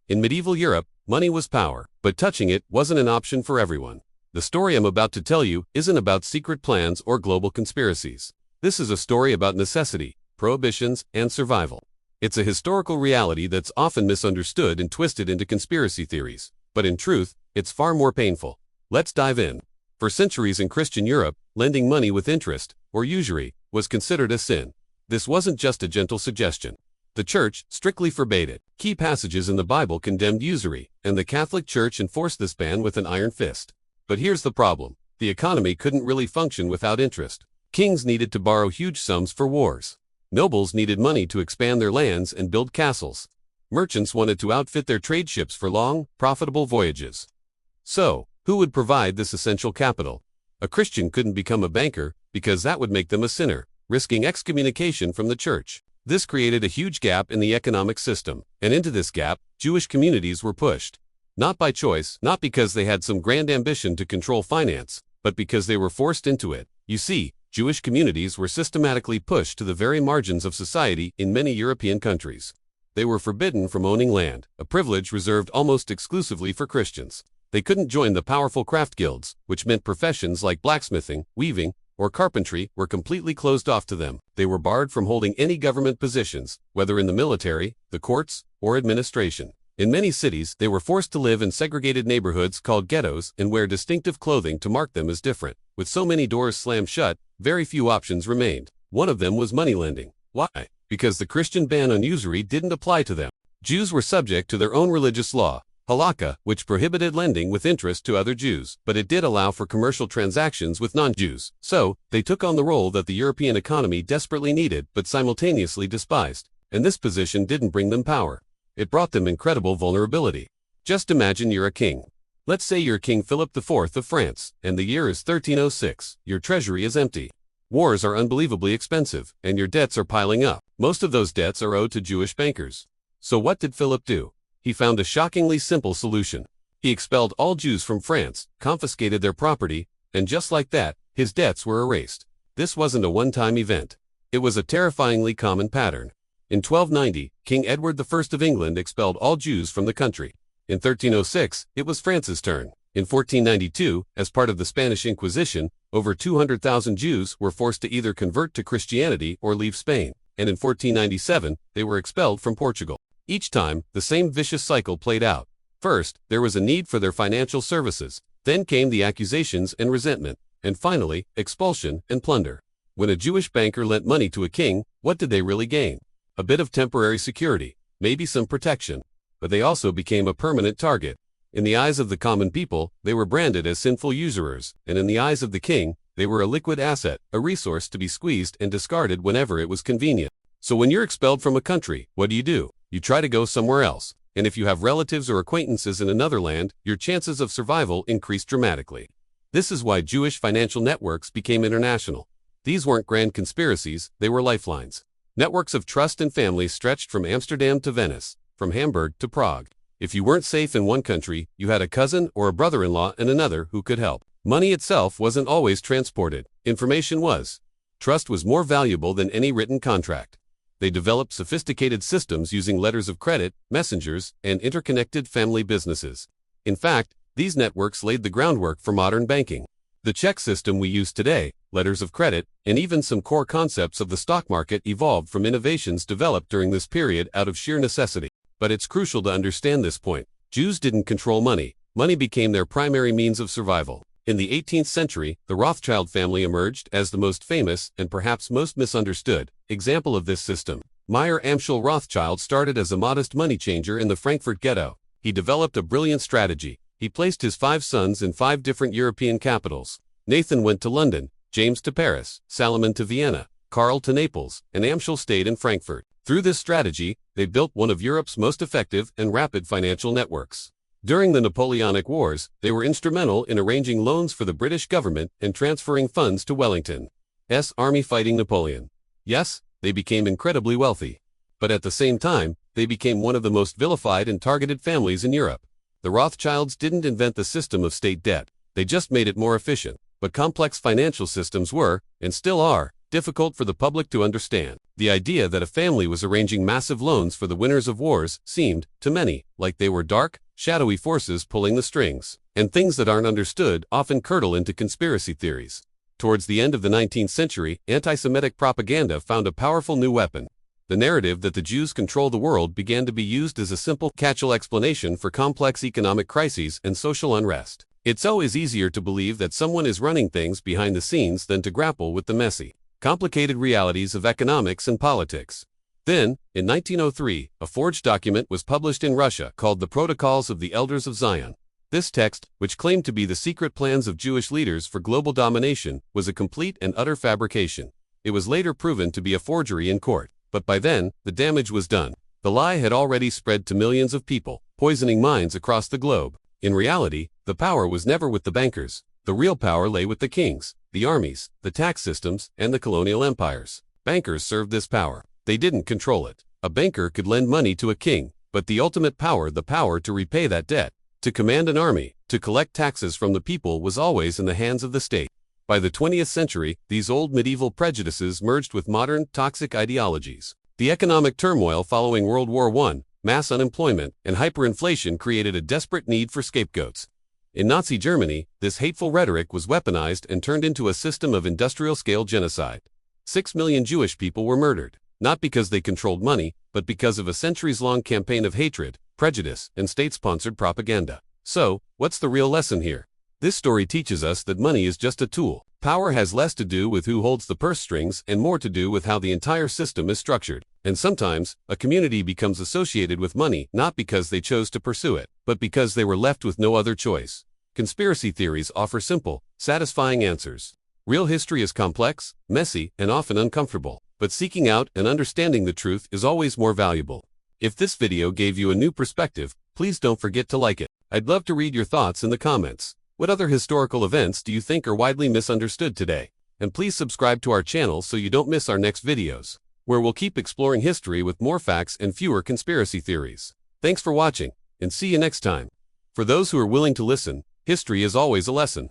In medieval Europe, money was power, but touching it wasn't an option for everyone. The story I'm about to tell you isn't about secret plans or global conspiracies. This is a story about necessity, prohibitions, and survival. It's a historical reality that's often misunderstood and twisted into conspiracy theories, but in truth, it's far more painful. Let's dive in. For centuries in Christian Europe, lending money with interest, or usury, was considered a sin. This wasn't just a gentle suggestion. The Church strictly forbade it. Key passages in the Bible condemned usury, and the Catholic Church enforced this ban with an iron fist. But here's the problem. The economy couldn't really function without interest. Kings needed to borrow huge sums for wars. Nobles needed money to expand their lands and build castles. Merchants wanted to outfit their trade ships for long, profitable voyages. So, who would provide this essential capital? A Christian couldn't become a banker, because that would make them a sinner, risking excommunication from the Church. This created a huge gap in the economic system, and into this gap, Jewish communities were pushed. Not by choice, not because they had some grand ambition to control finance, but because they were forced into it. You see, Jewish communities were systematically pushed to the very margins of society in many European countries. They were forbidden from owning land, a privilege reserved almost exclusively for Christians. They couldn't join the powerful craft guilds, which meant professions like blacksmithing, weaving, or carpentry were completely closed off to them. They were barred from holding any government positions, whether in the military, the courts, or administration. In many cities, they were forced to live in segregated neighborhoods called ghettos and wear distinctive clothing to mark them as different. With so many doors slammed shut, very few options remained. One of them was money lending. Why? Because the Christian ban on usury didn't apply to them. Jews were subject to their own religious law, halakha, which prohibited lending with interest to other Jews, but it did allow for commercial transactions with non-Jews. So, they took on the role that the European economy desperately needed but simultaneously despised. And this position didn't bring them power. It brought them incredible vulnerability. Just imagine you're a king. Let's say you're King Philip IV of France, and the year is 1306. Your treasury is empty. Wars are unbelievably expensive, and your debts are piling up. Most of those debts are owed to Jewish bankers. So what did Philip do? He found a shockingly simple solution. He expelled all Jews from France, confiscated their property, and just like that, his debts were erased. This wasn't a one-time event. It was a terrifyingly common pattern. In 1290, King Edward I of England expelled all Jews from the country. In 1306, it was France's turn. In 1492, as part of the Spanish Inquisition, over 200,000 Jews were forced to either convert to Christianity or leave Spain. And in 1497, they were expelled from Portugal. Each time, the same vicious cycle played out. First, there was a need for their financial services. Then came the accusations and resentment. And finally, expulsion and plunder. When a Jewish banker lent money to a king, what did they really gain? A bit of temporary security, maybe some protection. But they also became a permanent target. In the eyes of the common people, they were branded as sinful usurers, and in the eyes of the king, they were a liquid asset, a resource to be squeezed and discarded whenever it was convenient. So when you're expelled from a country, what do? You try to go somewhere else, and if you have relatives or acquaintances in another land, your chances of survival increase dramatically. This is why Jewish financial networks became international. These weren't grand conspiracies, they were lifelines. Networks of trust and family stretched from Amsterdam to Venice, from Hamburg to Prague. If you weren't safe in one country, you had a cousin or a brother-in-law in another who could help. Money itself wasn't always transported. Information was. Trust was more valuable than any written contract. They developed sophisticated systems using letters of credit, messengers, and interconnected family businesses. In fact, these networks laid the groundwork for modern banking. The check system we use today, letters of credit, and even some core concepts of the stock market evolved from innovations developed during this period out of sheer necessity. But it's crucial to understand this point. Jews didn't control money. Money became their primary means of survival. In the 18th century, the Rothschild family emerged as the most famous and perhaps most misunderstood example of this system. Meyer Amschel Rothschild started as a modest money changer in the Frankfurt ghetto. He developed a brilliant strategy. He placed his 5 sons in 5 different European capitals. Nathan went to London, James to Paris, Salomon to Vienna, Karl to Naples, and Amschel stayed in Frankfurt. Through this strategy, they built one of Europe's most effective and rapid financial networks. During the Napoleonic Wars, they were instrumental in arranging loans for the British government and transferring funds to Wellington's army fighting Napoleon. Yes, they became incredibly wealthy. But at the same time, they became one of the most vilified and targeted families in Europe. The Rothschilds didn't invent the system of state debt. They just made it more efficient. But complex financial systems were, and still are, difficult for the public to understand. The idea that a family was arranging massive loans for the winners of wars seemed, to many, like they were dark, shadowy forces pulling the strings. And things that aren't understood often curdle into conspiracy theories. Towards the end of the 19th century, anti-Semitic propaganda found a powerful new weapon. The narrative that the Jews control the world began to be used as a simple, catch-all explanation for complex economic crises and social unrest. It's always easier to believe that someone is running things behind the scenes than to grapple with the messy, complicated realities of economics and politics. Then, in 1903, a forged document was published in Russia called the Protocols of the Elders of Zion. This text, which claimed to be the secret plans of Jewish leaders for global domination, was a complete and utter fabrication. It was later proven to be a forgery in court, but by then, the damage was done. The lie had already spread to millions of people, poisoning minds across the globe. In reality, the power was never with the bankers. The real power lay with the kings, the armies, the tax systems, and the colonial empires. Bankers served this power. They didn't control it. A banker could lend money to a king, but the ultimate power, the power to repay that debt, to command an army, to collect taxes from the people, was always in the hands of the state. By the 20th century, these old medieval prejudices merged with modern, toxic ideologies. The economic turmoil following World War I, mass unemployment, and hyperinflation created a desperate need for scapegoats. In Nazi Germany, this hateful rhetoric was weaponized and turned into a system of industrial-scale genocide. 6 million Jewish people were murdered, not because they controlled money, but because of a centuries-long campaign of hatred, prejudice, and state-sponsored propaganda. So, what's the real lesson here? This story teaches us that money is just a tool. Power has less to do with who holds the purse strings and more to do with how the entire system is structured. And sometimes, a community becomes associated with money not because they chose to pursue it, but because they were left with no other choice. Conspiracy theories offer simple, satisfying answers. Real history is complex, messy, and often uncomfortable, but seeking out and understanding the truth is always more valuable. If this video gave you a new perspective, please don't forget to like it. I'd love to read your thoughts in the comments. What other historical events do you think are widely misunderstood today? And please subscribe to our channel so you don't miss our next videos, where we'll keep exploring history with more facts and fewer conspiracy theories. Thanks for watching, and see you next time. For those who are willing to listen, history is always a lesson.